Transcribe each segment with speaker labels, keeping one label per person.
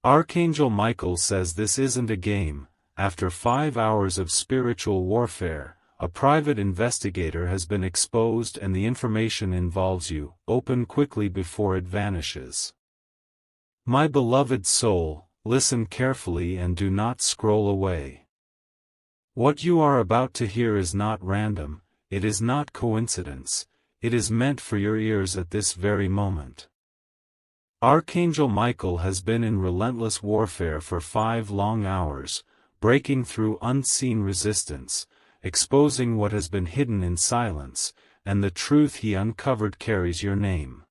Speaker 1: Archangel Michael says this isn't a game. After 5 hours of spiritual warfare, a private investigator has been exposed and the information involves you. Open quickly before it vanishes. My beloved soul, listen carefully and do not scroll away. What you are about to hear is not random, it is not coincidence, it is meant for your ears at this very moment. Archangel Michael has been in relentless warfare for 5 long hours, breaking through unseen resistance, exposing what has been hidden in silence, and the truth he uncovered carries your name.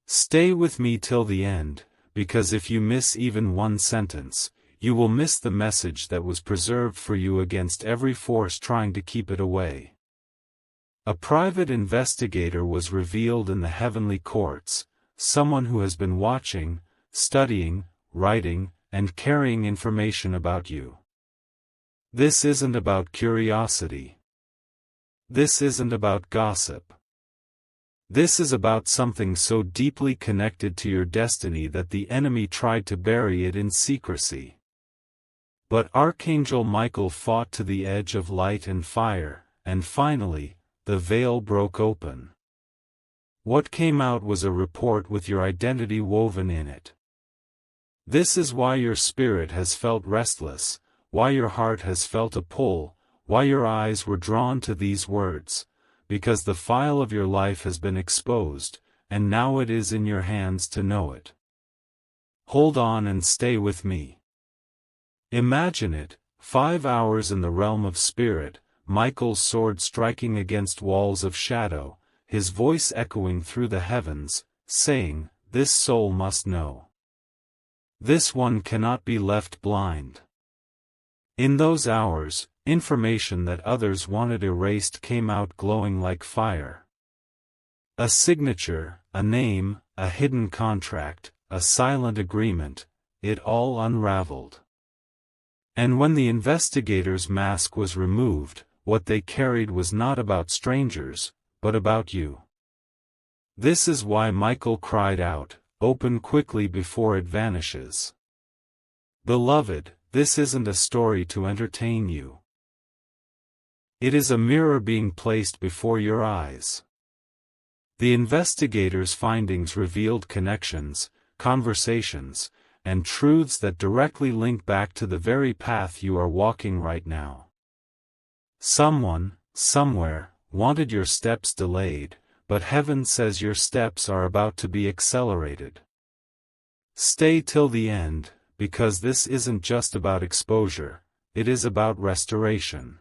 Speaker 1: Stay with me till the end, because if you miss even one sentence, you will miss the message that was preserved for you against every force trying to keep it away. A private investigator was revealed in the heavenly courts, someone who has been watching, studying, writing, and carrying information about you. This isn't about curiosity. This isn't about gossip. This is about something so deeply connected to your destiny that the enemy tried to bury it in secrecy. But Archangel Michael fought to the edge of light and fire, and finally, the veil broke open. What came out was a report with your identity woven in it. This is why your spirit has felt restless, why your heart has felt a pull, why your eyes were drawn to these words, because the file of your life has been exposed, and now it is in your hands to know it. Hold on and stay with me. Imagine it, 5 hours in the realm of spirit, Michael's sword striking against walls of shadow, his voice echoing through the heavens, saying, "This soul must know. This one cannot be left blind." In those hours, information that others wanted erased came out glowing like fire. A signature, a name, a hidden contract, a silent agreement, it all unraveled. And when the investigator's mask was removed, what they carried was not about strangers, but about you. This is why Michael cried out, "Open quickly before it vanishes." Beloved, this isn't a story to entertain you. It is a mirror being placed before your eyes. The investigator's findings revealed connections, conversations, and truths that directly link back to the very path you are walking right now. Someone, somewhere, wanted your steps delayed, but heaven says your steps are about to be accelerated. Stay till the end, because this isn't just about exposure, it is about restoration.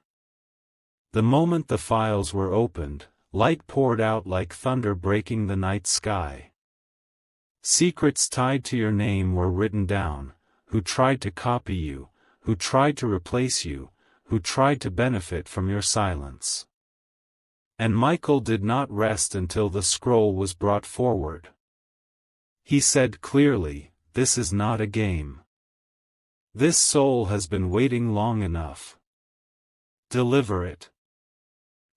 Speaker 1: The moment the files were opened, light poured out like thunder breaking the night sky. Secrets tied to your name were written down, who tried to copy you, who tried to replace you, who tried to benefit from your silence. And Michael did not rest until the scroll was brought forward. He said clearly, "This is not a game. This soul has been waiting long enough. Deliver it."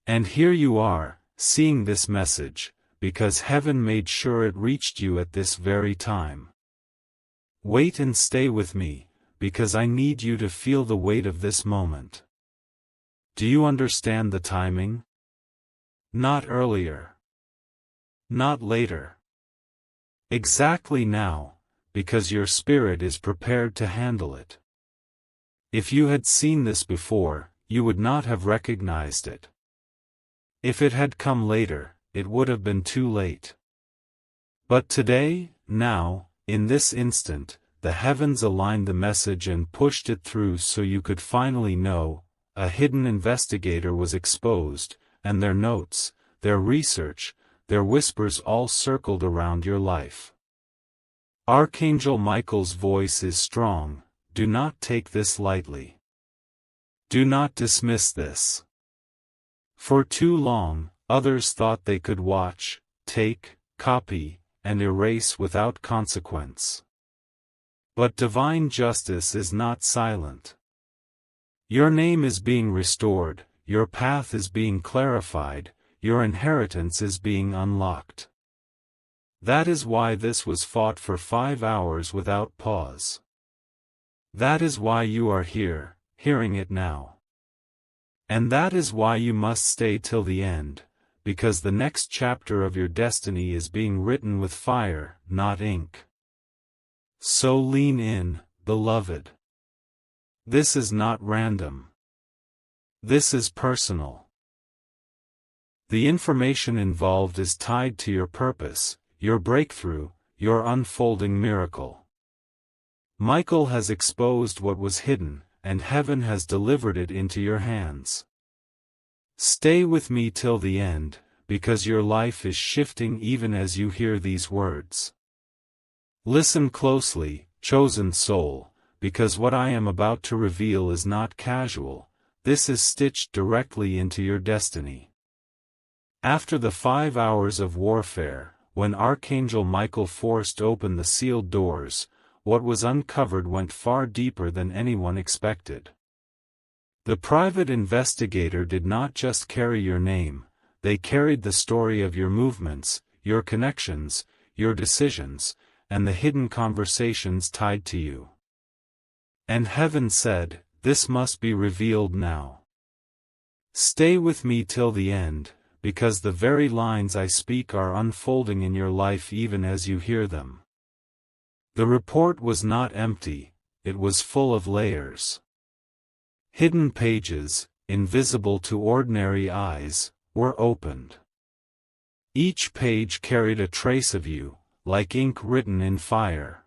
Speaker 1: And here you are, seeing this message, because heaven made sure it reached you at this very time. Wait and stay with me, because I need you to feel the weight of this moment. Do you understand the timing? Not earlier. Not later. Exactly now, because your spirit is prepared to handle it. If you had seen this before, you would not have recognized it. If it had come later, it would have been too late. But today, now, in this instant, the heavens aligned the message and pushed it through so you could finally know. A hidden investigator was exposed, and their notes, their research, their whispers all circled around your life. Archangel Michael's voice is strong. Do not take this lightly. Do not dismiss this. For too long, others thought they could watch, take, copy, and erase without consequence. But divine justice is not silent. Your name is being restored, your path is being clarified, your inheritance is being unlocked. That is why this was fought for 5 hours without pause. That is why you are here, hearing it now. And that is why you must stay till the end, because the next chapter of your destiny is being written with fire, not ink. So lean in, beloved. This is not random. This is personal. The information involved is tied to your purpose, your breakthrough, your unfolding miracle. Michael has exposed what was hidden, and heaven has delivered it into your hands. Stay with me till the end, because your life is shifting even as you hear these words. Listen closely, chosen soul, because what I am about to reveal is not casual, this is stitched directly into your destiny. After the 5 hours of warfare, when Archangel Michael forced open the sealed doors, what was uncovered went far deeper than anyone expected. The private investigator did not just carry your name, they carried the story of your movements, your connections, your decisions, and the hidden conversations tied to you. And heaven said, "This must be revealed now. Stay with me till the end, because the very lines I speak are unfolding in your life even as you hear them." The report was not empty, it was full of layers. Hidden pages, invisible to ordinary eyes, were opened. Each page carried a trace of you, like ink written in fire.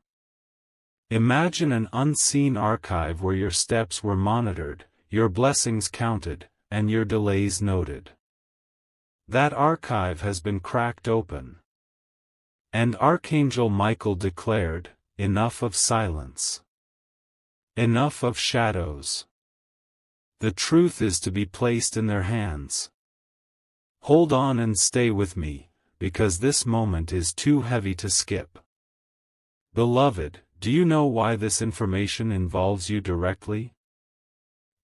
Speaker 1: Imagine an unseen archive where your steps were monitored, your blessings counted, and your delays noted. That archive has been cracked open. And Archangel Michael declared, "Enough of silence. Enough of shadows. The truth is to be placed in their hands. Hold on and stay with me, because this moment is too heavy to skip." Beloved, do you know why this information involves you directly?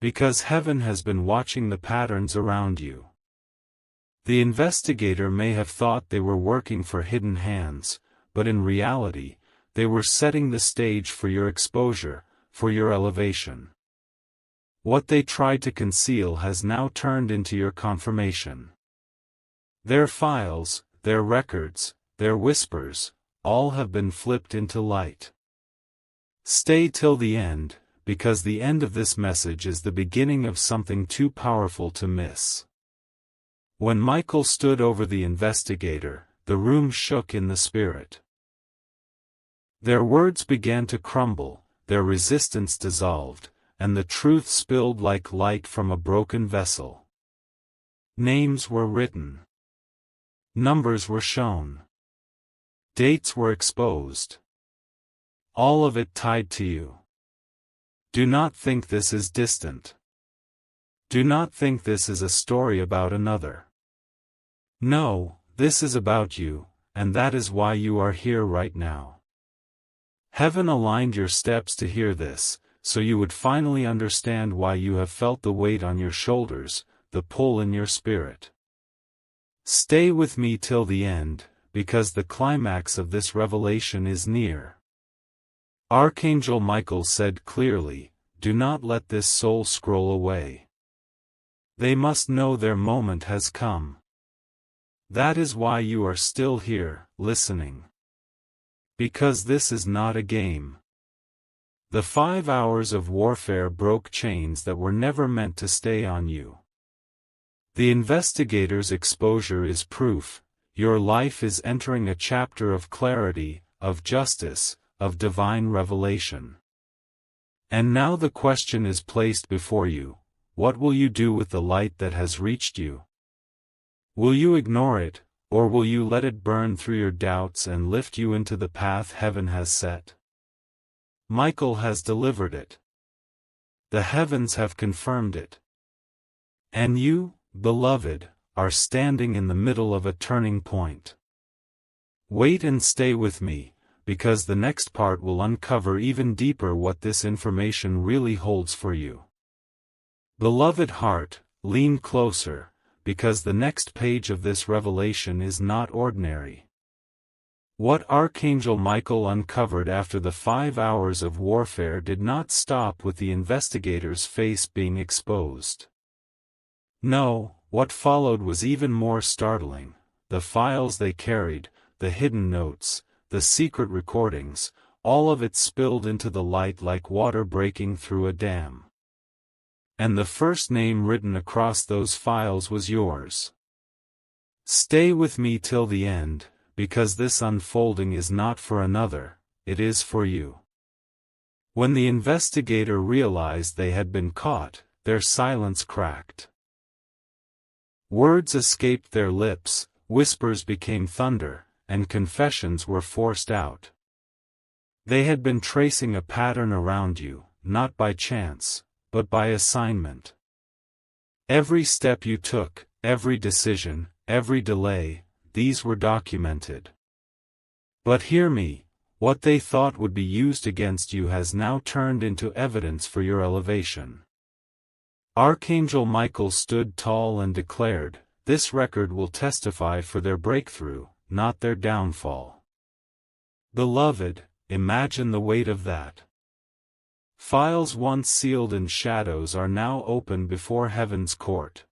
Speaker 1: Because heaven has been watching the patterns around you. The investigator may have thought they were working for hidden hands, but in reality, they were setting the stage for your exposure, for your elevation. What they tried to conceal has now turned into your confirmation. Their files, their records, their whispers, all have been flipped into light. Stay till the end, because the end of this message is the beginning of something too powerful to miss. When Michael stood over the investigator, the room shook in the spirit. Their words began to crumble, their resistance dissolved, and the truth spilled like light from a broken vessel. Names were written. Numbers were shown. Dates were exposed. All of it tied to you. Do not think this is distant. Do not think this is a story about another. No, this is about you, and that is why you are here right now. Heaven aligned your steps to hear this, so you would finally understand why you have felt the weight on your shoulders, the pull in your spirit. Stay with me till the end, because the climax of this revelation is near. Archangel Michael said clearly, "Do not let this soul scroll away. They must know their moment has come." That is why you are still here, listening. Because this is not a game. The 5 hours of warfare broke chains that were never meant to stay on you. The investigator's exposure is proof, your life is entering a chapter of clarity, of justice, of divine revelation. And now the question is placed before you, what will you do with the light that has reached you? Will you ignore it, or will you let it burn through your doubts and lift you into the path heaven has set? Michael has delivered it. The heavens have confirmed it. And you, beloved, are standing in the middle of a turning point. Wait and stay with me, because the next part will uncover even deeper what this information really holds for you. Beloved heart, lean closer, because the next page of this revelation is not ordinary. What Archangel Michael uncovered after the 5 hours of warfare did not stop with the investigator's face being exposed. No, what followed was even more startling. The files they carried, the hidden notes, the secret recordings, all of it spilled into the light like water breaking through a dam. And the first name written across those files was yours. Stay with me till the end, because this unfolding is not for another, it is for you. When the investigator realized they had been caught, their silence cracked. Words escaped their lips, whispers became thunder, and confessions were forced out. They had been tracing a pattern around you, not by chance, but by assignment. Every step you took, every decision, every delay, these were documented. But hear me, what they thought would be used against you has now turned into evidence for your elevation. Archangel Michael stood tall and declared, "This record will testify for their breakthrough, not their downfall." Beloved, imagine the weight of that. Files once sealed in shadows are now open before heaven's court.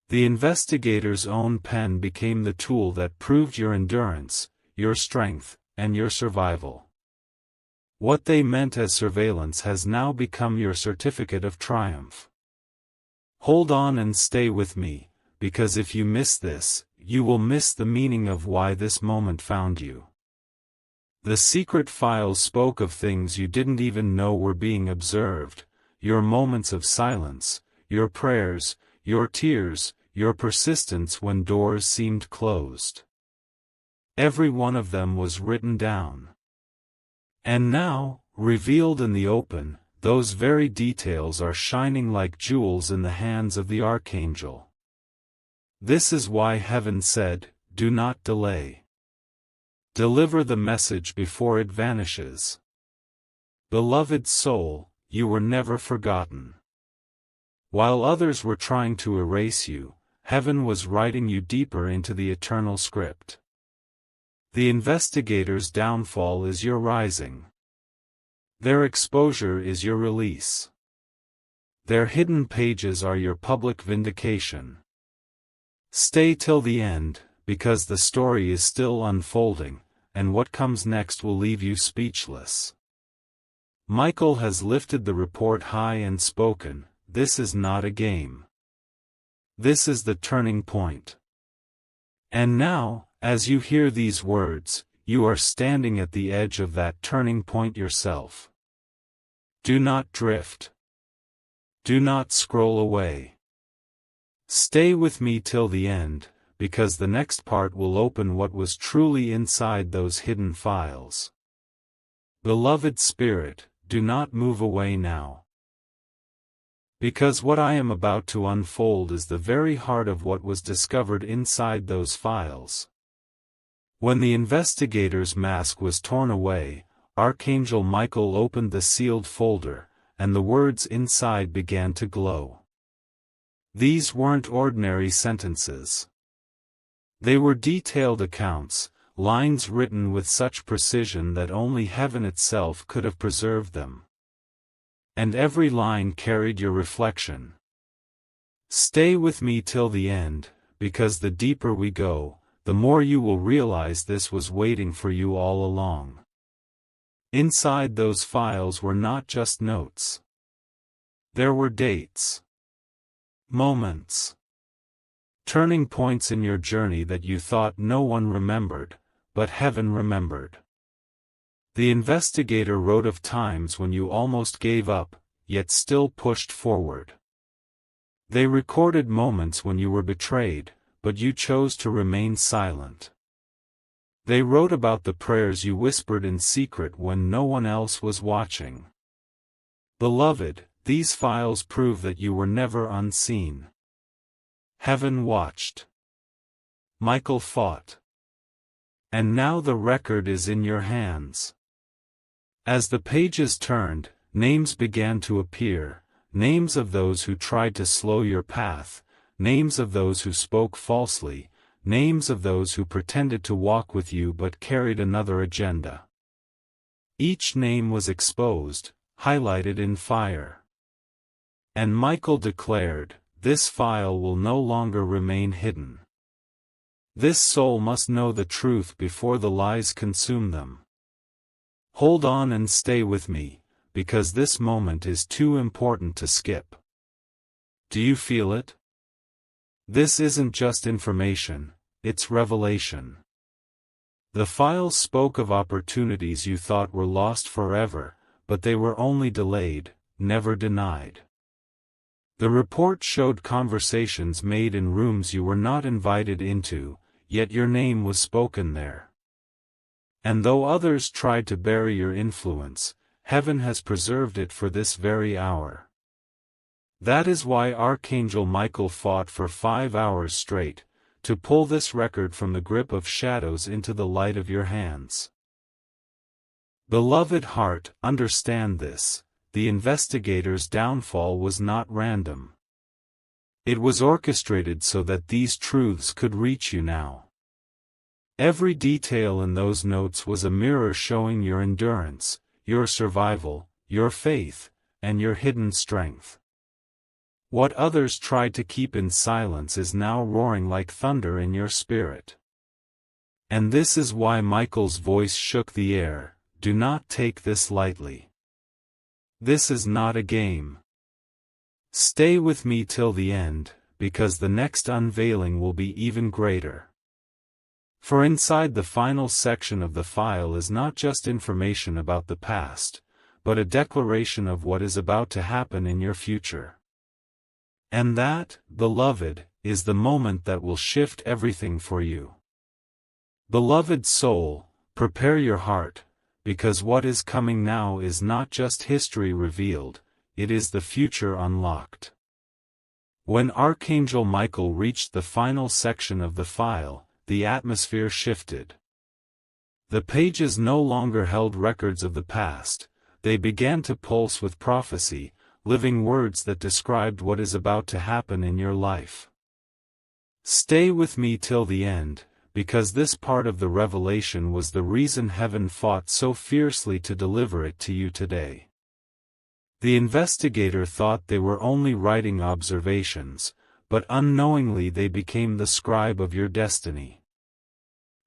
Speaker 1: The investigator's own pen became the tool that proved your endurance, your strength, and your survival. What they meant as surveillance has now become your certificate of triumph. Hold on and stay with me, because if you miss this, you will miss the meaning of why this moment found you. The secret files spoke of things you didn't even know were being observed, your moments of silence, your prayers, your tears, your persistence when doors seemed closed. Every one of them was written down. And now, revealed in the open, those very details are shining like jewels in the hands of the Archangel. This is why heaven said, "Do not delay. Deliver the message before it vanishes." Beloved soul, you were never forgotten. While others were trying to erase you, heaven was writing you deeper into the eternal script. The investigator's downfall is your rising. Their exposure is your release. Their hidden pages are your public vindication. Stay till the end, because the story is still unfolding, and what comes next will leave you speechless. Michael has lifted the report high and spoken, "This is not a game. This is the turning point." And now, as you hear these words, you are standing at the edge of that turning point yourself. Do not drift. Do not scroll away. Stay with me till the end, because the next part will open what was truly inside those hidden files. Beloved spirit, do not move away now. Because what I am about to unfold is the very heart of what was discovered inside those files. When the investigator's mask was torn away, Archangel Michael opened the sealed folder, and the words inside began to glow. These weren't ordinary sentences. They were detailed accounts, lines written with such precision that only heaven itself could have preserved them. And every line carried your reflection. Stay with me till the end, because the deeper we go, the more you will realize this was waiting for you all along. Inside those files were not just notes. There were dates, moments, turning points in your journey that you thought no one remembered, but heaven remembered. The investigator wrote of times when you almost gave up, yet still pushed forward. They recorded moments when you were betrayed, but you chose to remain silent. They wrote about the prayers you whispered in secret when no one else was watching. Beloved, these files prove that you were never unseen. Heaven watched. Michael fought. And now the record is in your hands. As the pages turned, names began to appear, names of those who tried to slow your path, names of those who spoke falsely, names of those who pretended to walk with you but carried another agenda. Each name was exposed, highlighted in fire. And Michael declared, "This file will no longer remain hidden. This soul must know the truth before the lies consume them. Hold on and stay with me, because this moment is too important to skip." Do you feel it? This isn't just information, it's revelation. The file spoke of opportunities you thought were lost forever, but they were only delayed, never denied. The report showed conversations made in rooms you were not invited into, yet your name was spoken there. And though others tried to bury your influence, heaven has preserved it for this very hour. That is why Archangel Michael fought for 5 hours straight, to pull this record from the grip of shadows into the light of your hands. Beloved heart, understand this: the investigator's downfall was not random. It was orchestrated so that these truths could reach you now. Every detail in those notes was a mirror showing your endurance, your survival, your faith, and your hidden strength. What others tried to keep in silence is now roaring like thunder in your spirit. And this is why Michael's voice shook the air: do not take this lightly. This is not a game. Stay with me till the end, because the next unveiling will be even greater. For inside the final section of the file is not just information about the past, but a declaration of what is about to happen in your future. And that, beloved, is the moment that will shift everything for you. Beloved soul, prepare your heart, because what is coming now is not just history revealed, it is the future unlocked. When Archangel Michael reached the final section of the file, the atmosphere shifted. The pages no longer held records of the past, they began to pulse with prophecy, living words that described what is about to happen in your life. Stay with me till the end, because this part of the revelation was the reason heaven fought so fiercely to deliver it to you today. The investigator thought they were only writing observations, but unknowingly they became the scribe of your destiny.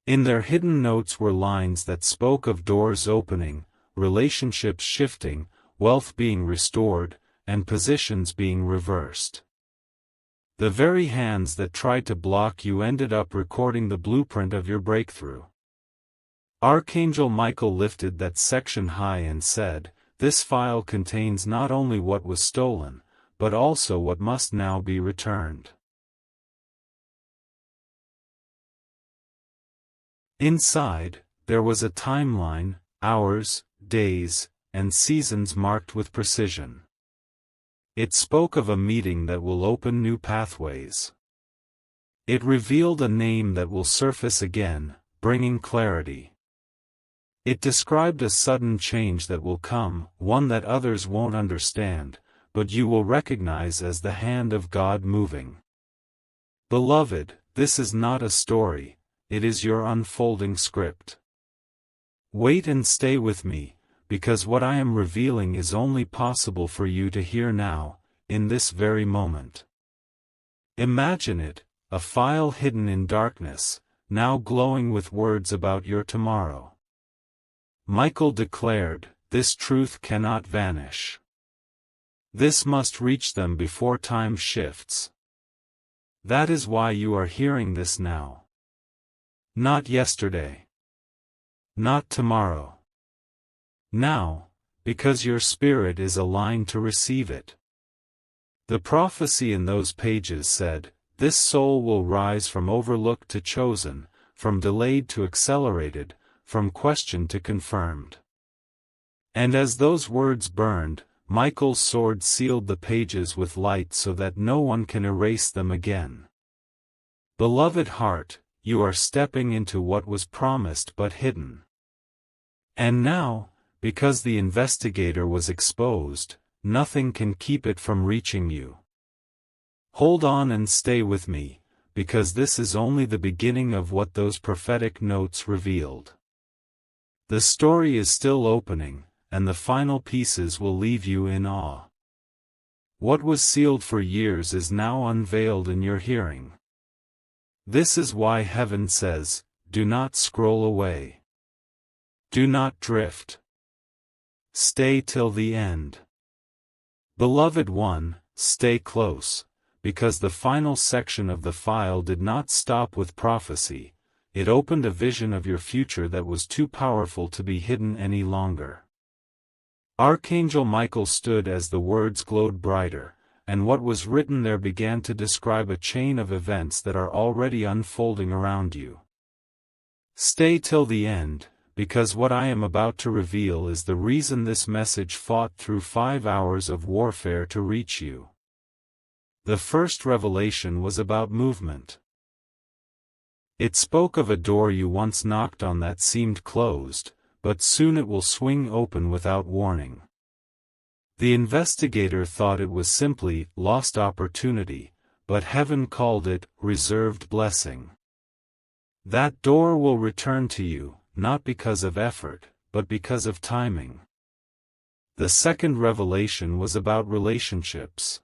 Speaker 1: In their hidden notes were lines that spoke of doors opening, relationships shifting, wealth being restored, and positions being reversed. The very hands that tried to block you ended up recording the blueprint of your breakthrough. Archangel Michael lifted that section high and said, "This file contains not only what was stolen, but also what must now be returned." Inside, there was a timeline, hours, days, and seasons marked with precision. It spoke of a meeting that will open new pathways. It revealed a name that will surface again, bringing clarity. It described a sudden change that will come, one that others won't understand, but you will recognize as the hand of God moving. Beloved, this is not a story, it is your unfolding script. Wait and stay with me, because what I am revealing is only possible for you to hear now, in this very moment. Imagine it, a file hidden in darkness, now glowing with words about your tomorrow. Michael declared, "This truth cannot vanish. This must reach them before time shifts." That is why you are hearing this now. Not yesterday. Not tomorrow. Now, because your spirit is aligned to receive it. The prophecy in those pages said, "This soul will rise from overlooked to chosen, from delayed to accelerated, from questioned to confirmed." And as those words burned, Michael's sword sealed the pages with light so that no one can erase them again. Beloved heart, you are stepping into what was promised but hidden. And now, because the investigator was exposed, nothing can keep it from reaching you. Hold on and stay with me, because this is only the beginning of what those prophetic notes revealed. The story is still opening, and the final pieces will leave you in awe. What was sealed for years is now unveiled in your hearing. This is why heaven says, do not scroll away. Do not drift. Stay till the end. Beloved one, stay close, because the final section of the file did not stop with prophecy, it opened a vision of your future that was too powerful to be hidden any longer. Archangel Michael stood as the words glowed brighter, and what was written there began to describe a chain of events that are already unfolding around you. Stay till the end, because what I am about to reveal is the reason this message fought through 5 hours of warfare to reach you. The first revelation was about movement. It spoke of a door you once knocked on that seemed closed, but soon it will swing open without warning. The investigator thought it was simply lost opportunity, but heaven called it reserved blessing. That door will return to you, not because of effort, but because of timing. The second revelation was about relationships.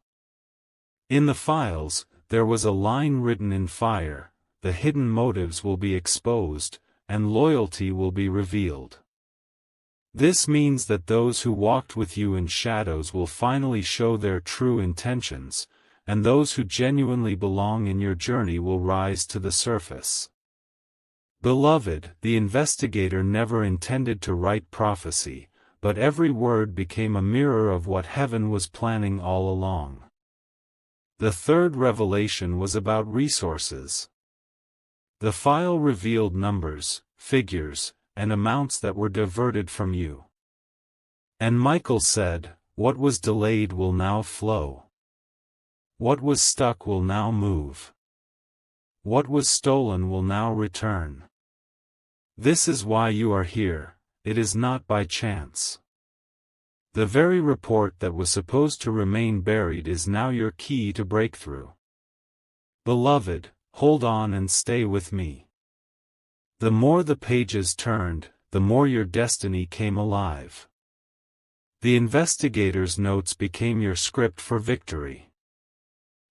Speaker 1: In the files, there was a line written in fire, the hidden motives will be exposed, and loyalty will be revealed. This means that those who walked with you in shadows will finally show their true intentions, and those who genuinely belong in your journey will rise to the surface. Beloved, the investigator never intended to write prophecy, but every word became a mirror of what heaven was planning all along. The third revelation was about resources. The file revealed numbers, figures, and amounts that were diverted from you. And Michael said, what was delayed will now flow. What was stuck will now move. What was stolen will now return. This is why you are here, it is not by chance. The very report that was supposed to remain buried is now your key to breakthrough. Beloved, hold on and stay with me. The more the pages turned, the more your destiny came alive. The investigator's notes became your script for victory.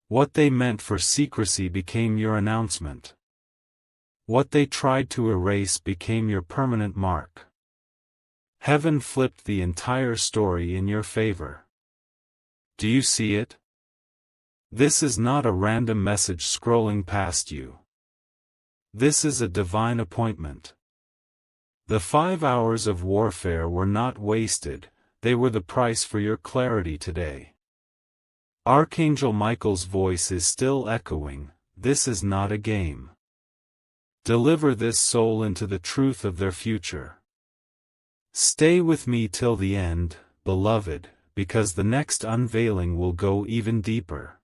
Speaker 1: What they meant for secrecy became your announcement. What they tried to erase became your permanent mark. Heaven flipped the entire story in your favor. Do you see it? This is not a random message scrolling past you. This is a divine appointment. The 5 hours of warfare were not wasted, they were the price for your clarity today. Archangel Michael's voice is still echoing, this is not a game. Deliver this soul into the truth of their future. Stay with me till the end, beloved, because the next unveiling will go even deeper.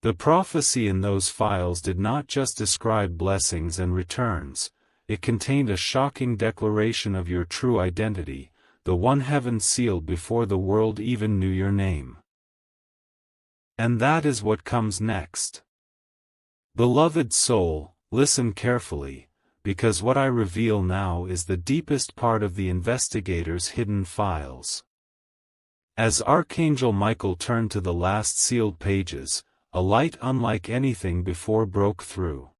Speaker 1: The prophecy in those files did not just describe blessings and returns, it contained a shocking declaration of your true identity, the one heaven sealed before the world even knew your name. And that is what comes next. Beloved soul, listen carefully, because what I reveal now is the deepest part of the investigator's hidden files. As Archangel Michael turned to the last sealed pages, a light unlike anything before broke through.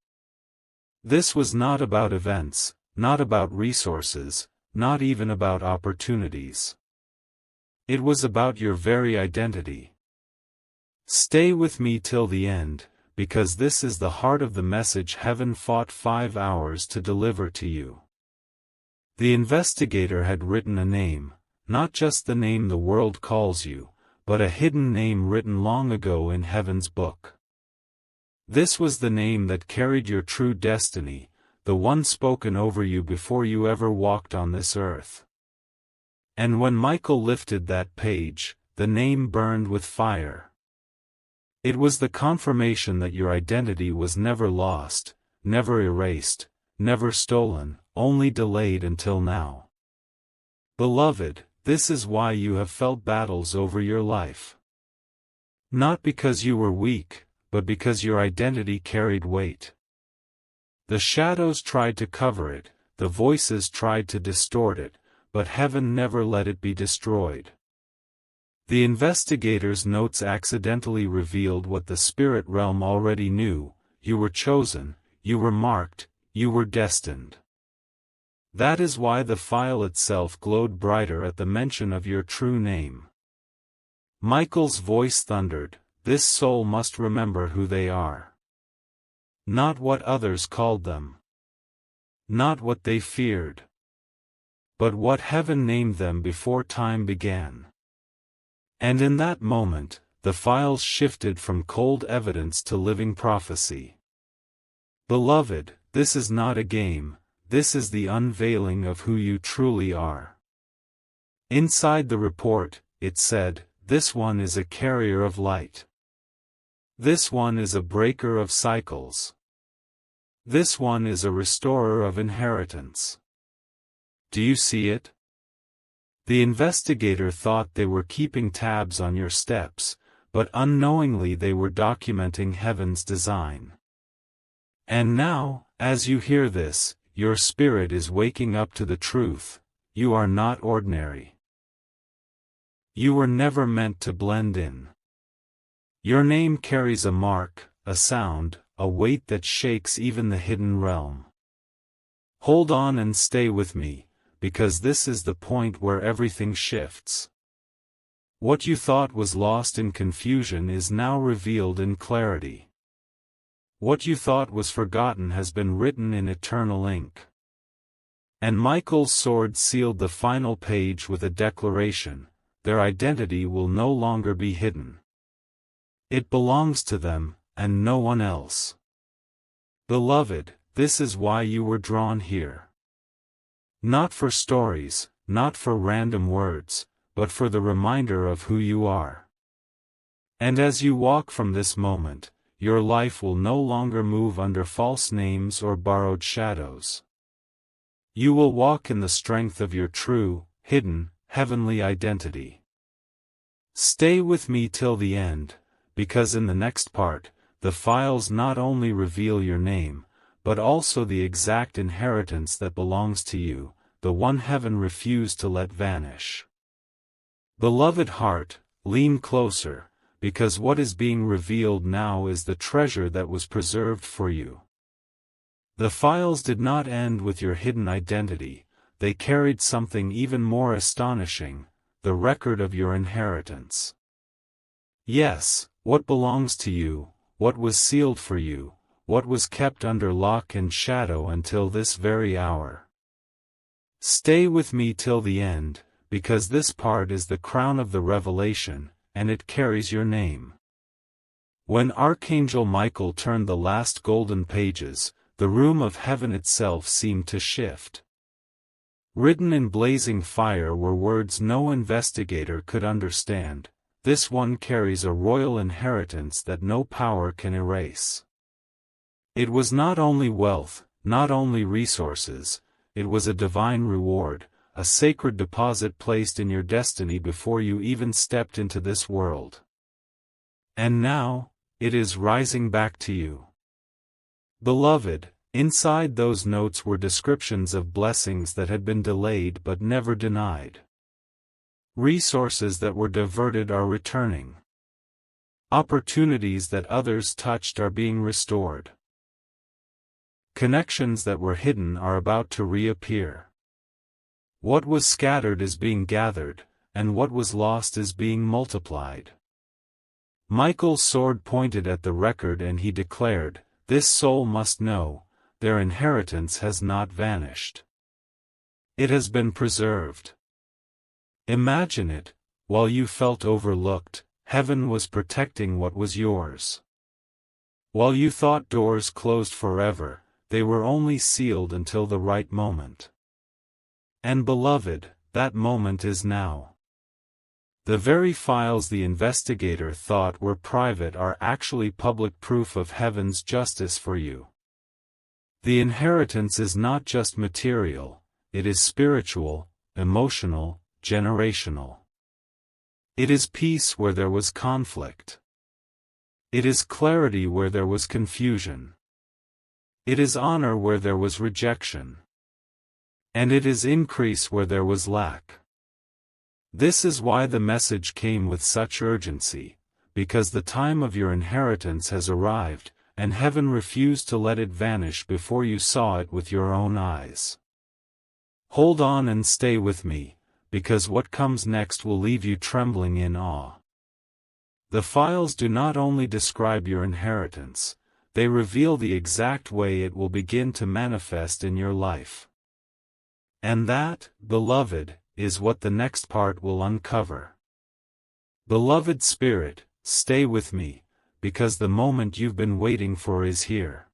Speaker 1: This was not about events, not about resources, not even about opportunities. It was about your very identity. Stay with me till the end, because this is the heart of the message heaven fought 5 hours to deliver to you. The investigator had written a name, not just the name the world calls you, but a hidden name written long ago in heaven's book. This was the name that carried your true destiny, the one spoken over you before you ever walked on this earth. And when Michael lifted that page, the name burned with fire. It was the confirmation that your identity was never lost, never erased, never stolen, only delayed until now. Beloved, this is why you have felt battles over your life. Not because you were weak, but because your identity carried weight. The shadows tried to cover it, the voices tried to distort it, but heaven never let it be destroyed. The investigator's notes accidentally revealed what the spirit realm already knew: you were chosen, you were marked, you were destined. That is why the file itself glowed brighter at the mention of your true name. Michael's voice thundered, "This soul must remember who they are. Not what others called them. Not what they feared. But what heaven named them before time began." And in that moment, the files shifted from cold evidence to living prophecy. Beloved, this is not a game, this is the unveiling of who you truly are. Inside the report, it said, "This one is a carrier of light. This one is a breaker of cycles. This one is a restorer of inheritance." Do you see it? The investigator thought they were keeping tabs on your steps, but unknowingly they were documenting heaven's design. And now, as you hear this, your spirit is waking up to the truth: you are not ordinary. You were never meant to blend in. Your name carries a mark, a sound, a weight that shakes even the hidden realm. Hold on and stay with me, because this is the point where everything shifts. What you thought was lost in confusion is now revealed in clarity. What you thought was forgotten has been written in eternal ink. And Michael's sword sealed the final page with a declaration: their identity will no longer be hidden. It belongs to them, and no one else. Beloved, this is why you were drawn here. Not for stories, not for random words, but for the reminder of who you are. And as you walk from this moment, your life will no longer move under false names or borrowed shadows. You will walk in the strength of your true, hidden, heavenly identity. Stay with me till the end, because in the next part, the files not only reveal your name, but also the exact inheritance that belongs to you, the one heaven refused to let vanish. Beloved heart, lean closer, because what is being revealed now is the treasure that was preserved for you. The files did not end with your hidden identity, they carried something even more astonishing: the record of your inheritance. Yes, what belongs to you, what was sealed for you, what was kept under lock and shadow until this very hour. Stay with me till the end, because this part is the crown of the revelation, and it carries your name. When Archangel Michael turned the last golden pages, the room of heaven itself seemed to shift. Written in blazing fire were words no investigator could understand: this one carries a royal inheritance that no power can erase. It was not only wealth, not only resources, it was a divine reward, a sacred deposit placed in your destiny before you even stepped into this world. And now, it is rising back to you. Beloved, inside those notes were descriptions of blessings that had been delayed but never denied. Resources that were diverted are returning. Opportunities that others touched are being restored. Connections that were hidden are about to reappear. What was scattered is being gathered, and what was lost is being multiplied. Michael's sword pointed at the record and he declared, "This soul must know, their inheritance has not vanished. It has been preserved." Imagine it, while you felt overlooked, heaven was protecting what was yours. While you thought doors closed forever, they were only sealed until the right moment. And beloved, that moment is now. The very files the investigator thought were private are actually public proof of heaven's justice for you. The inheritance is not just material, it is spiritual, emotional, generational. It is peace where there was conflict. It is clarity where there was confusion. It is honor where there was rejection. And it is increase where there was lack. This is why the message came with such urgency, because the time of your inheritance has arrived, and heaven refused to let it vanish before you saw it with your own eyes. Hold on and stay with me, because what comes next will leave you trembling in awe. The files do not only describe your inheritance, they reveal the exact way it will begin to manifest in your life. And that, beloved, is what the next part will uncover. Beloved Spirit, stay with me, because the moment you've been waiting for is here.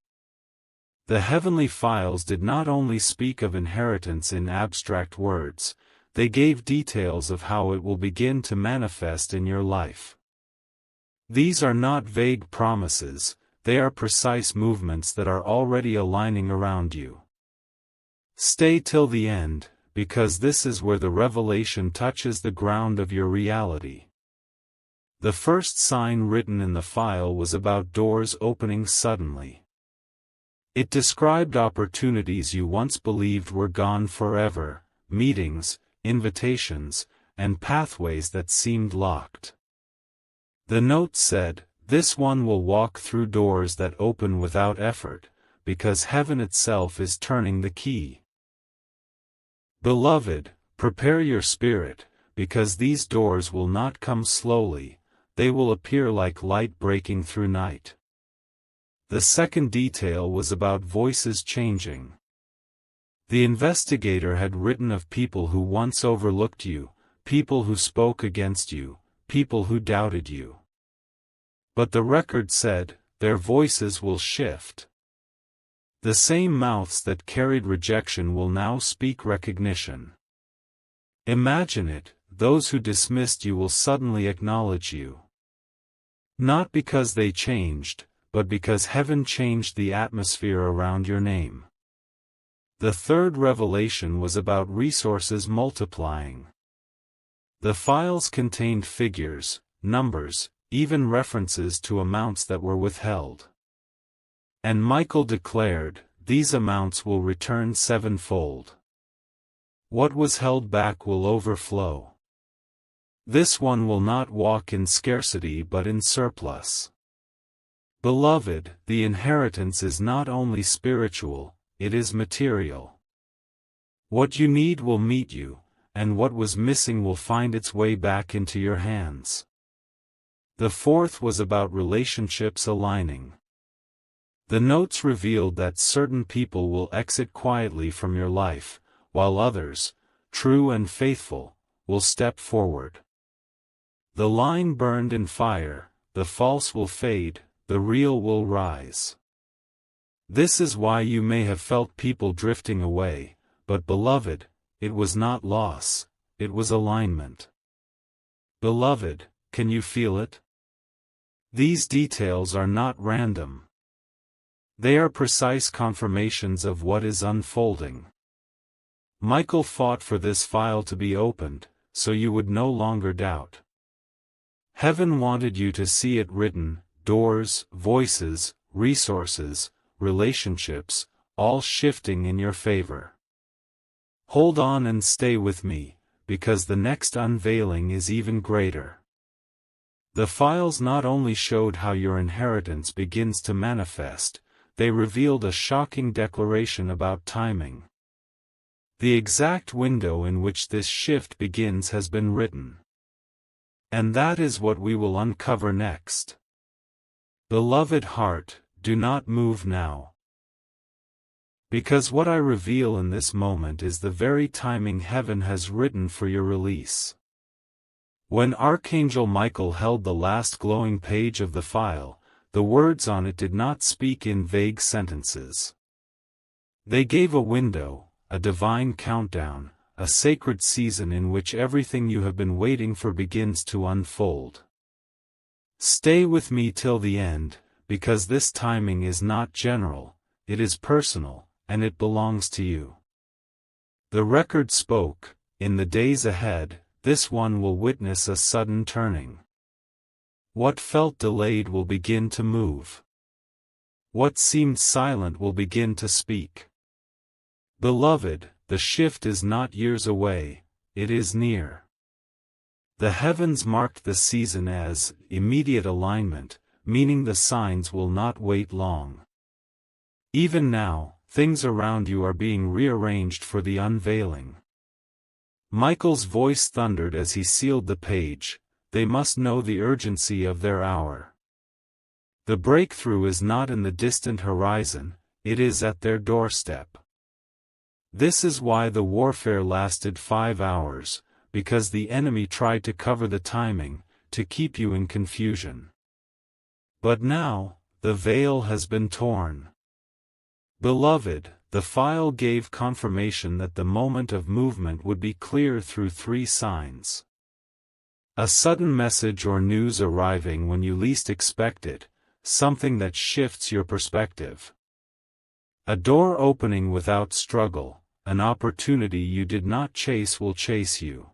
Speaker 1: The heavenly files did not only speak of inheritance in abstract words, they gave details of how it will begin to manifest in your life. These are not vague promises, they are precise movements that are already aligning around you. Stay till the end, because this is where the revelation touches the ground of your reality. The first sign written in the file was about doors opening suddenly. It described opportunities you once believed were gone forever, meetings, invitations, and pathways that seemed locked. The note said, "This one will walk through doors that open without effort, because heaven itself is turning the key." Beloved, prepare your spirit, because these doors will not come slowly, they will appear like light breaking through night. The second detail was about voices changing. The investigator had written of people who once overlooked you, people who spoke against you, people who doubted you. But the record said, their voices will shift. The same mouths that carried rejection will now speak recognition. Imagine it, those who dismissed you will suddenly acknowledge you. Not because they changed, but because heaven changed the atmosphere around your name. The third revelation was about resources multiplying. The files contained figures, numbers, even references to amounts that were withheld. And Michael declared, "These amounts will return sevenfold. What was held back will overflow. This one will not walk in scarcity but in surplus." Beloved, the inheritance is not only spiritual, it is material. What you need will meet you, and what was missing will find its way back into your hands. The fourth was about relationships aligning. The notes revealed that certain people will exit quietly from your life, while others, true and faithful, will step forward. The line burned in fire, the false will fade, the real will rise. This is why you may have felt people drifting away, but beloved, it was not loss, it was alignment. Beloved, can you feel it? These details are not random. They are precise confirmations of what is unfolding. Michael fought for this file to be opened, so you would no longer doubt. Heaven wanted you to see it written, doors, voices, resources, relationships, all shifting in your favor. Hold on and stay with me, because the next unveiling is even greater. The files not only showed how your inheritance begins to manifest, they revealed a shocking declaration about timing. The exact window in which this shift begins has been written. And that is what we will uncover next. Beloved heart, do not move now. Because what I reveal in this moment is the very timing heaven has written for your release. When Archangel Michael held the last glowing page of the file, the words on it did not speak in vague sentences. They gave a window, a divine countdown, a sacred season in which everything you have been waiting for begins to unfold. Stay with me till the end, because this timing is not general, it is personal, and it belongs to you. The record spoke, in the days ahead, this one will witness a sudden turning. What felt delayed will begin to move. What seemed silent will begin to speak. Beloved, the shift is not years away, it is near. The heavens marked the season as immediate alignment, meaning the signs will not wait long. Even now, things around you are being rearranged for the unveiling. Michael's voice thundered as he sealed the page. They must know the urgency of their hour. The breakthrough is not in the distant horizon, it is at their doorstep. This is why the warfare lasted 5 hours, because the enemy tried to cover the timing, to keep you in confusion. But now, the veil has been torn. Beloved, the file gave confirmation that the moment of movement would be clear through 3 signs. A sudden message or news arriving when you least expect it, something that shifts your perspective. A door opening without struggle, an opportunity you did not chase will chase you.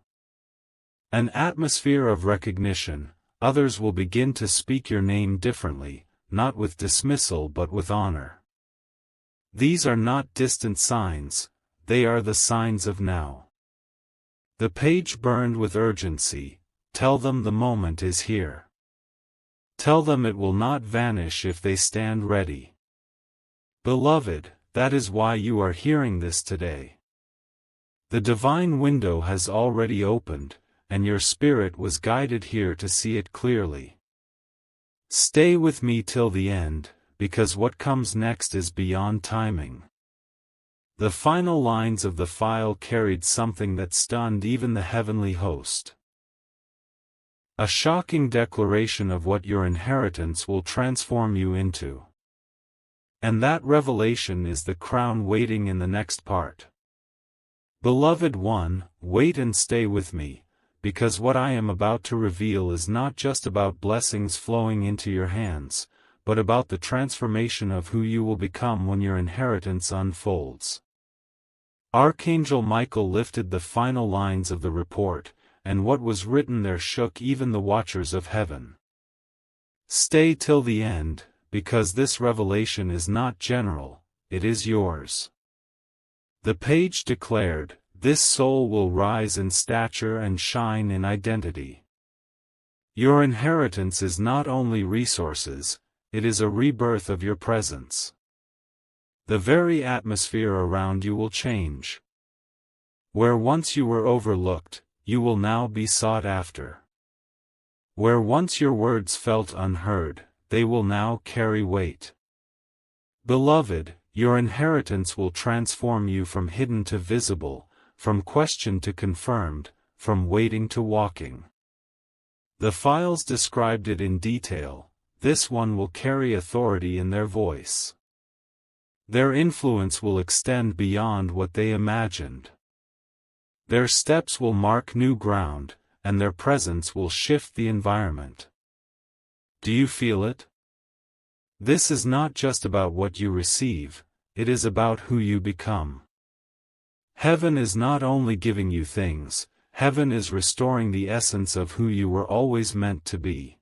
Speaker 1: An atmosphere of recognition, others will begin to speak your name differently, not with dismissal but with honor. These are not distant signs, they are the signs of now. The page burned with urgency. Tell them the moment is here. Tell them it will not vanish if they stand ready. Beloved, that is why you are hearing this today. The divine window has already opened, and your spirit was guided here to see it clearly. Stay with me till the end, because what comes next is beyond timing. The final lines of the file carried something that stunned even the heavenly host. A shocking declaration of what your inheritance will transform you into. And that revelation is the crown waiting in the next part. Beloved one, wait and stay with me, because what I am about to reveal is not just about blessings flowing into your hands, but about the transformation of who you will become when your inheritance unfolds. Archangel Michael lifted the final lines of the report, and what was written there shook even the watchers of heaven. Stay till the end, because this revelation is not general, it is yours. The page declared, this soul will rise in stature and shine in identity. Your inheritance is not only resources, it is a rebirth of your presence. The very atmosphere around you will change. Where once you were overlooked, you will now be sought after. Where once your words felt unheard, they will now carry weight. Beloved, your inheritance will transform you from hidden to visible, from questioned to confirmed, from waiting to walking. The files described it in detail. This one will carry authority in their voice. Their influence will extend beyond what they imagined. Their steps will mark new ground, and their presence will shift the environment. Do you feel it? This is not just about what you receive, it is about who you become. Heaven is not only giving you things, heaven is restoring the essence of who you were always meant to be.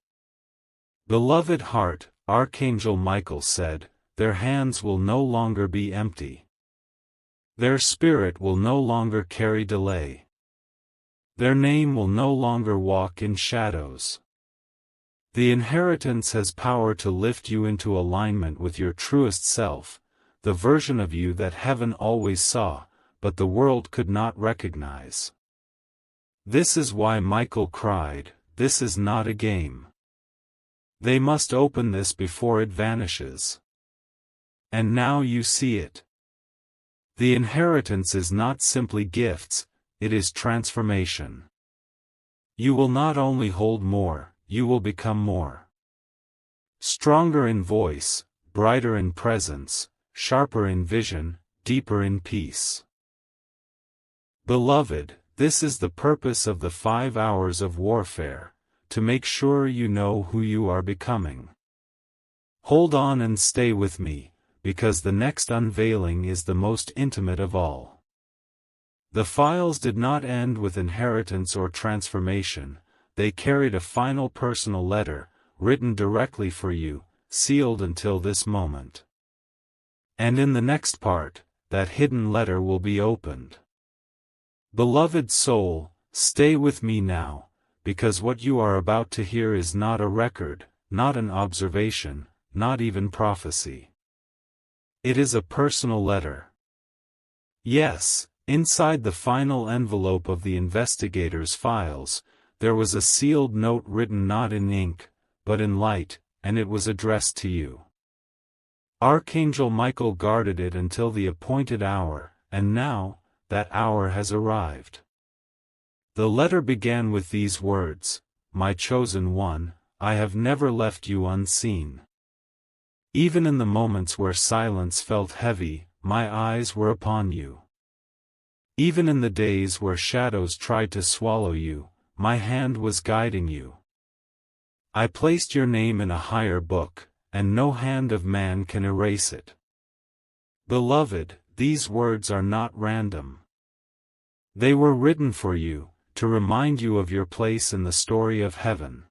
Speaker 1: Beloved heart, Archangel Michael said, their hands will no longer be empty. Their spirit will no longer carry delay. Their name will no longer walk in shadows. The inheritance has power to lift you into alignment with your truest self, the version of you that heaven always saw, but the world could not recognize. This is why Michael cried, this is not a game. They must open this before it vanishes. And now you see it. The inheritance is not simply gifts, it is transformation. You will not only hold more, you will become more. Stronger in voice, brighter in presence, sharper in vision, deeper in peace. Beloved, this is the purpose of the 5 hours of warfare, to make sure you know who you are becoming. Hold on and stay with me, because the next unveiling is the most intimate of all. The files did not end with inheritance or transformation, they carried a final personal letter, written directly for you, sealed until this moment. And in the next part, that hidden letter will be opened. Beloved soul, stay with me now, because what you are about to hear is not a record, not an observation, not even prophecy. It is a personal letter. Yes, inside the final envelope of the investigator's files, there was a sealed note written not in ink, but in light, and it was addressed to you. Archangel Michael guarded it until the appointed hour, and now, that hour has arrived. The letter began with these words, "My chosen one, I have never left you unseen. Even in the moments where silence felt heavy, my eyes were upon you. Even in the days where shadows tried to swallow you, my hand was guiding you. I placed your name in a higher book, and no hand of man can erase it. Beloved, these words are not random. They were written for you, to remind you of your place in the story of heaven."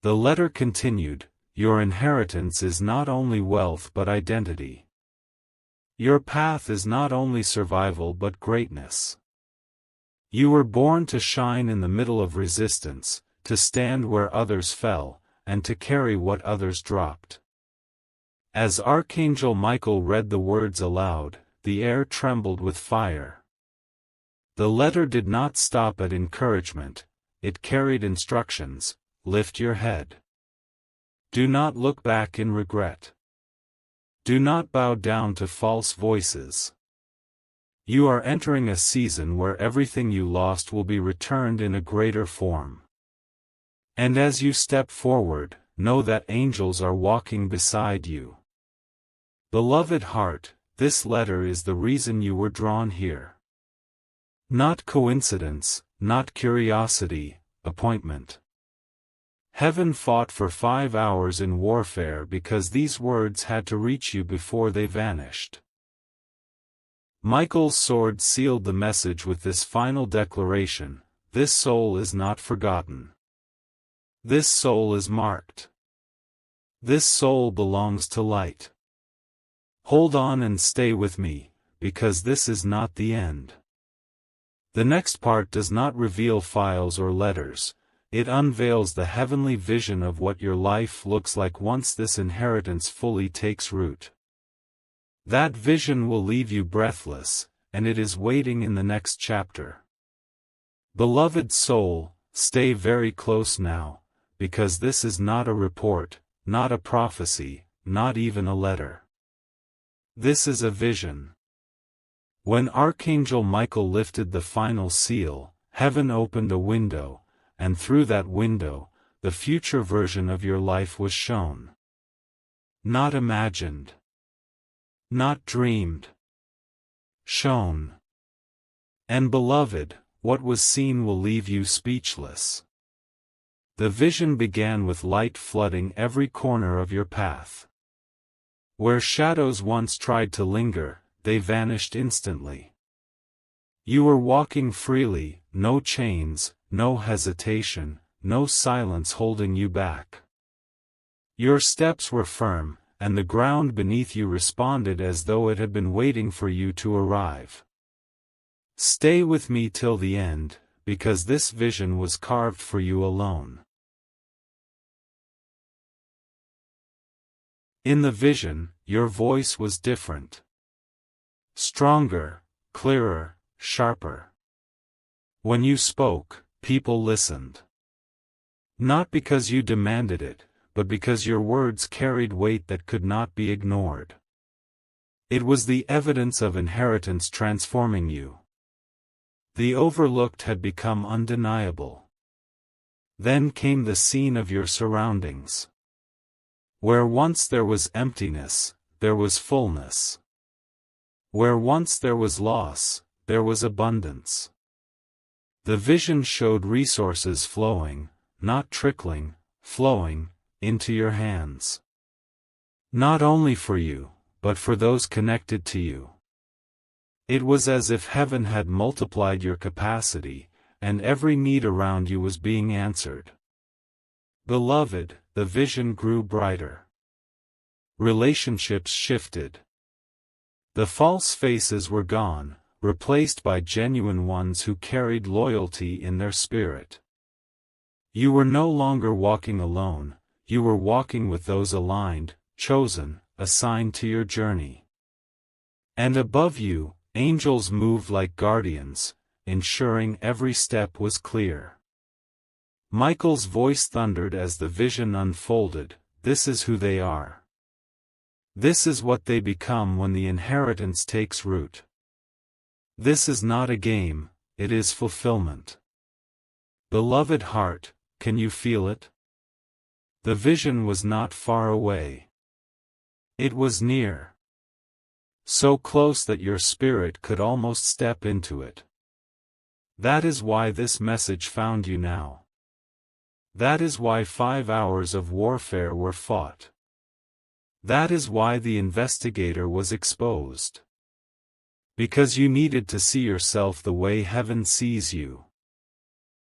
Speaker 1: The letter continued, "Your inheritance is not only wealth but identity. Your path is not only survival but greatness. You were born to shine in the middle of resistance, to stand where others fell, and to carry what others dropped." As Archangel Michael read the words aloud, the air trembled with fire. The letter did not stop at encouragement, it carried instructions: lift your head. Do not look back in regret. Do not bow down to false voices. You are entering a season where everything you lost will be returned in a greater form. And as you step forward, know that angels are walking beside you. Beloved heart, this letter is the reason you were drawn here. Not coincidence, not curiosity, appointment. Heaven fought for 5 hours in warfare because these words had to reach you before they vanished. Michael's sword sealed the message with this final declaration: this soul is not forgotten. This soul is marked. This soul belongs to light. Hold on and stay with me, because this is not the end. The next part does not reveal files or letters, it unveils the heavenly vision of what your life looks like once this inheritance fully takes root. That vision will leave you breathless, and it is waiting in the next chapter. Beloved soul, stay very close now, because this is not a report, not a prophecy, not even a letter. This is a vision. When Archangel Michael lifted the final seal, heaven opened a window, and through that window, the future version of your life was shown. Not imagined. Not dreamed. Shown. And beloved, what was seen will leave you speechless. The vision began with light flooding every corner of your path. Where shadows once tried to linger, they vanished instantly. You were walking freely, no chains, no hesitation, no silence holding you back. Your steps were firm, and the ground beneath you responded as though it had been waiting for you to arrive. Stay with me till the end, because this vision was carved for you alone. In the vision, your voice was different. Stronger, clearer, sharper. When you spoke, people listened. Not because you demanded it, but because your words carried weight that could not be ignored. It was the evidence of inheritance transforming you. The overlooked had become undeniable. Then came the scene of your surroundings. Where once there was emptiness, there was fullness. Where once there was loss, there was abundance. The vision showed resources flowing, not trickling, flowing, into your hands. Not only for you, but for those connected to you. It was as if heaven had multiplied your capacity, and every need around you was being answered. Beloved, the vision grew brighter. Relationships shifted. The false faces were gone, replaced by genuine ones who carried loyalty in their spirit. You were no longer walking alone, you were walking with those aligned, chosen, assigned to your journey. And above you, angels moved like guardians, ensuring every step was clear. Michael's voice thundered as the vision unfolded, "This is who they are. This is what they become when the inheritance takes root. This is not a game, it is fulfillment." Beloved heart, can you feel it? The vision was not far away. It was near. So close that your spirit could almost step into it. That is why this message found you now. That is why 5 hours of warfare were fought. That is why the investigator was exposed. Because you needed to see yourself the way heaven sees you.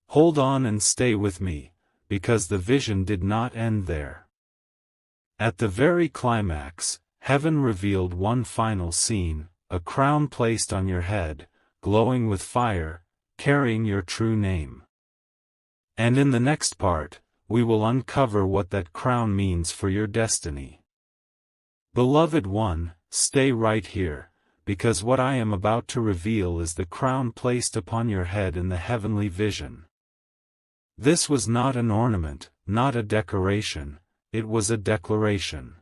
Speaker 1: Hold on and stay with me, because the vision did not end there. At the very climax, heaven revealed one final scene, a crown placed on your head, glowing with fire, carrying your true name. And in the next part, we will uncover what that crown means for your destiny. Beloved one, stay right here, because what I am about to reveal is the crown placed upon your head in the heavenly vision. This was not an ornament, not a decoration, it was a declaration.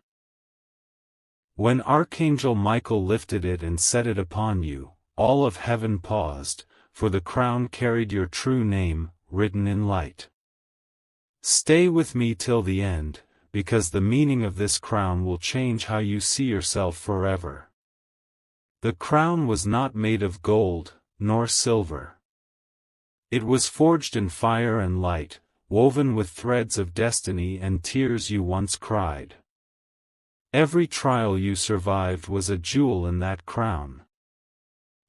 Speaker 1: When Archangel Michael lifted it and set it upon you, all of heaven paused, for the crown carried your true name, written in light. Stay with me till the end, because the meaning of this crown will change how you see yourself forever. The crown was not made of gold, nor silver. It was forged in fire and light, woven with threads of destiny and tears you once cried. Every trial you survived was a jewel in that crown.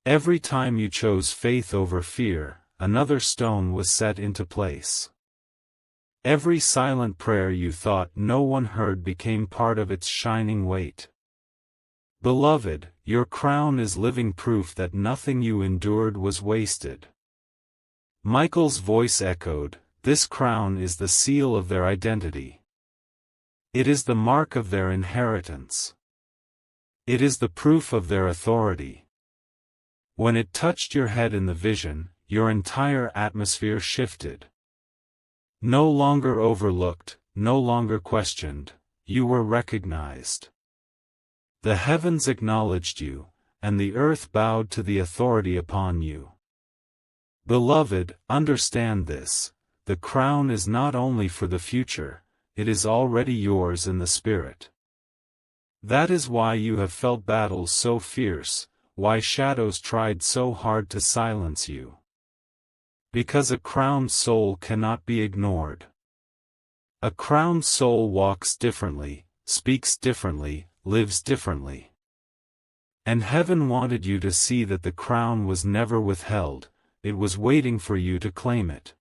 Speaker 1: Every time you chose faith over fear, another stone was set into place. Every silent prayer you thought no one heard became part of its shining weight. Beloved, your crown is living proof that nothing you endured was wasted. Michael's voice echoed, "This crown is the seal of their identity. It is the mark of their inheritance. It is the proof of their authority." When it touched your head in the vision, your entire atmosphere shifted. No longer overlooked, no longer questioned, you were recognized. The heavens acknowledged you, and the earth bowed to the authority upon you. Beloved, understand this, the crown is not only for the future, it is already yours in the spirit. That is why you have felt battles so fierce, why shadows tried so hard to silence you. Because a crowned soul cannot be ignored. A crowned soul walks differently, speaks differently, lives differently. And heaven wanted you to see that the crown was never withheld, it was waiting for you to claim it.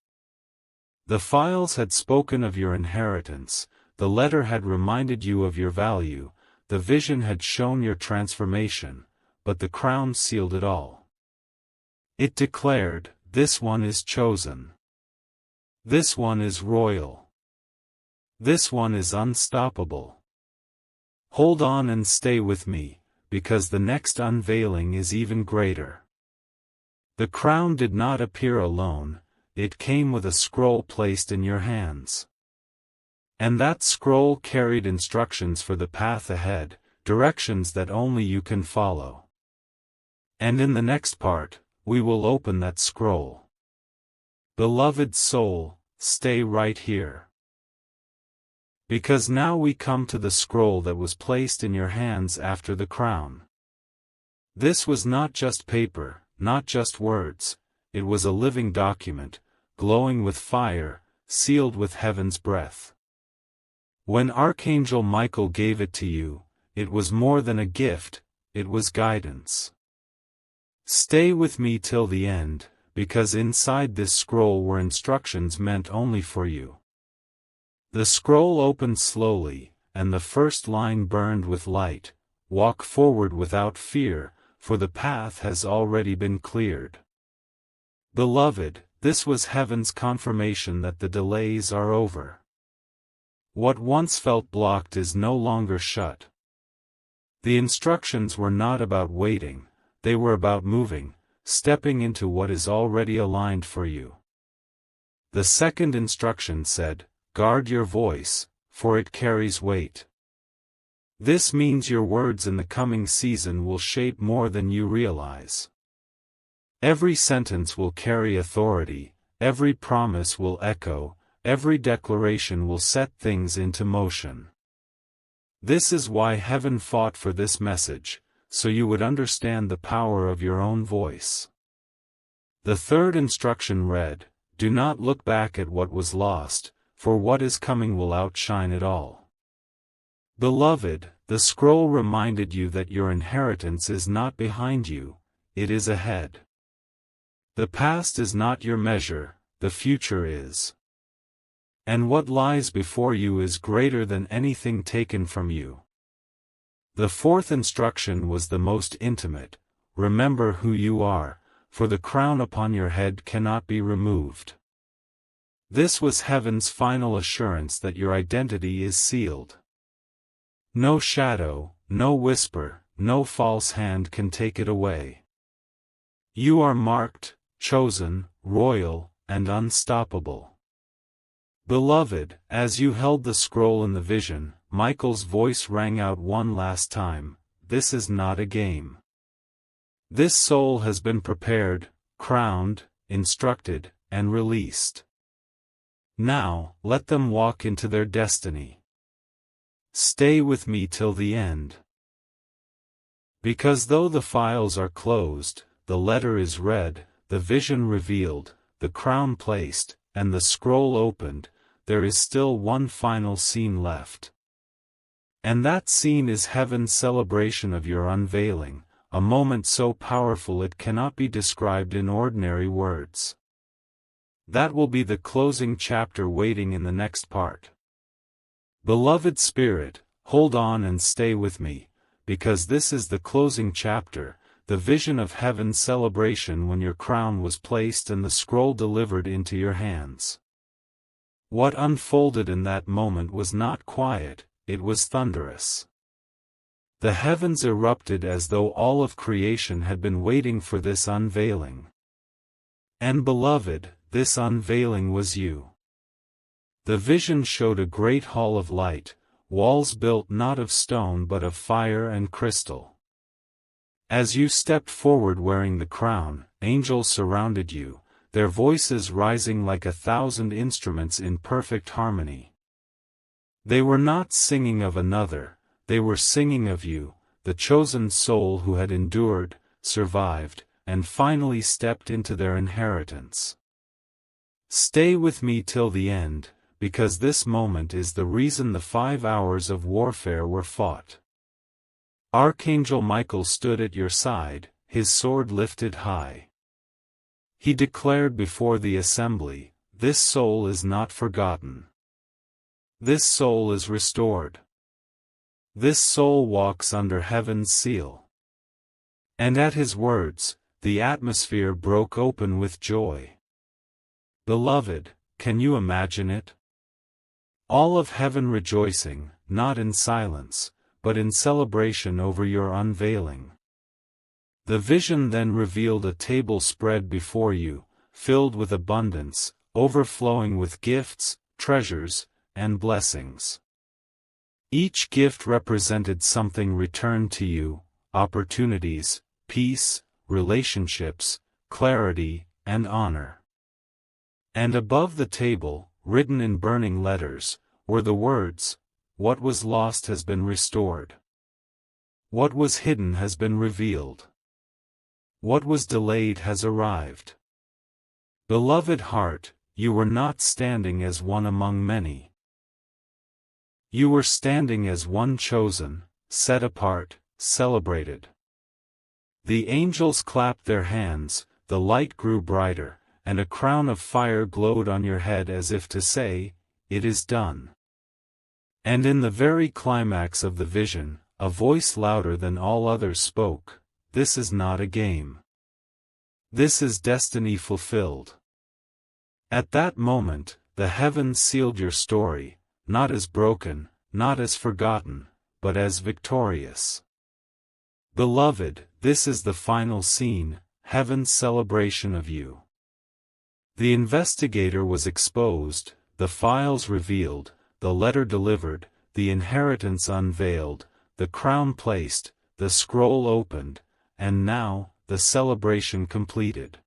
Speaker 1: The files had spoken of your inheritance, the letter had reminded you of your value, the vision had shown your transformation, but the crown sealed it all. It declared, "This one is chosen. This one is royal. This one is unstoppable. Hold on and stay with me, because the next unveiling is even greater." The crown did not appear alone, it came with a scroll placed in your hands. And that scroll carried instructions for the path ahead, directions that only you can follow. And in the next part, we will open that scroll. Beloved soul, stay right here. Because now we come to the scroll that was placed in your hands after the crown. This was not just paper, not just words, it was a living document, glowing with fire, sealed with heaven's breath. When Archangel Michael gave it to you, it was more than a gift, it was guidance. Stay with me till the end, because inside this scroll were instructions meant only for you. The scroll opened slowly, and the first line burned with light. Walk forward without fear, for the path has already been cleared. Beloved, this was heaven's confirmation that the delays are over. What once felt blocked is no longer shut. The instructions were not about waiting, they were about moving, stepping into what is already aligned for you. The second instruction said, guard your voice, for it carries weight. This means your words in the coming season will shape more than you realize. Every sentence will carry authority, every promise will echo, every declaration will set things into motion. This is why heaven fought for this message, so you would understand the power of your own voice. The third instruction read, do not look back at what was lost, for what is coming will outshine it all. Beloved, the scroll reminded you that your inheritance is not behind you, it is ahead. The past is not your measure, the future is. And what lies before you is greater than anything taken from you. The fourth instruction was the most intimate, remember who you are, for the crown upon your head cannot be removed. This was heaven's final assurance that your identity is sealed. No shadow, no whisper, no false hand can take it away. You are marked, chosen, royal, and unstoppable. Beloved, as you held the scroll in the vision, Michael's voice rang out one last time, this is not a game. This soul has been prepared, crowned, instructed, and released. Now, let them walk into their destiny. Stay with me till the end. Because though the files are closed, the letter is read, the vision revealed, the crown placed, and the scroll opened, there is still one final scene left. And that scene is heaven's celebration of your unveiling, a moment so powerful it cannot be described in ordinary words. That will be the closing chapter waiting in the next part. Beloved Spirit, hold on and stay with me, because this is the closing chapter, the vision of heaven's celebration when your crown was placed and the scroll delivered into your hands. What unfolded in that moment was not quiet, it was thunderous. The heavens erupted as though all of creation had been waiting for this unveiling. And beloved, this unveiling was you. The vision showed a great hall of light, walls built not of stone but of fire and crystal. As you stepped forward wearing the crown, angels surrounded you, their voices rising like 1,000 instruments in perfect harmony. They were not singing of another, they were singing of you, the chosen soul who had endured, survived, and finally stepped into their inheritance. Stay with me till the end, because this moment is the reason the 5 hours of warfare were fought. Archangel Michael stood at your side, his sword lifted high. He declared before the assembly, this soul is not forgotten. This soul is restored. This soul walks under heaven's seal. And at his words, the atmosphere broke open with joy. Beloved, can you imagine it? All of heaven rejoicing, not in silence, but in celebration over your unveiling. The vision then revealed a table spread before you, filled with abundance, overflowing with gifts, treasures, and blessings. Each gift represented something returned to you, opportunities, peace, relationships, clarity, and honor. And above the table, written in burning letters, were the words, what was lost has been restored. What was hidden has been revealed. What was delayed has arrived. Beloved heart, you were not standing as one among many. You were standing as one chosen, set apart, celebrated. The angels clapped their hands, the light grew brighter, and a crown of fire glowed on your head as if to say, it is done. And in the very climax of the vision, a voice louder than all others spoke, "This is not a game. This is destiny fulfilled." At that moment, the heavens sealed your story, not as broken, not as forgotten, but as victorious. Beloved, this is the final scene, heaven's celebration of you. The investigator was exposed, the files revealed, the letter delivered, the inheritance unveiled, the crown placed, the scroll opened, and now, the celebration completed.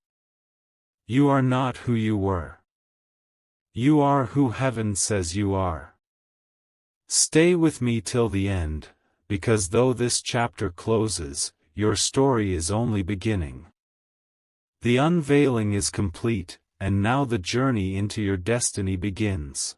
Speaker 1: You are not who you were. You are who heaven says you are. Stay with me till the end, because though this chapter closes, your story is only beginning. The unveiling is complete, and now the journey into your destiny begins.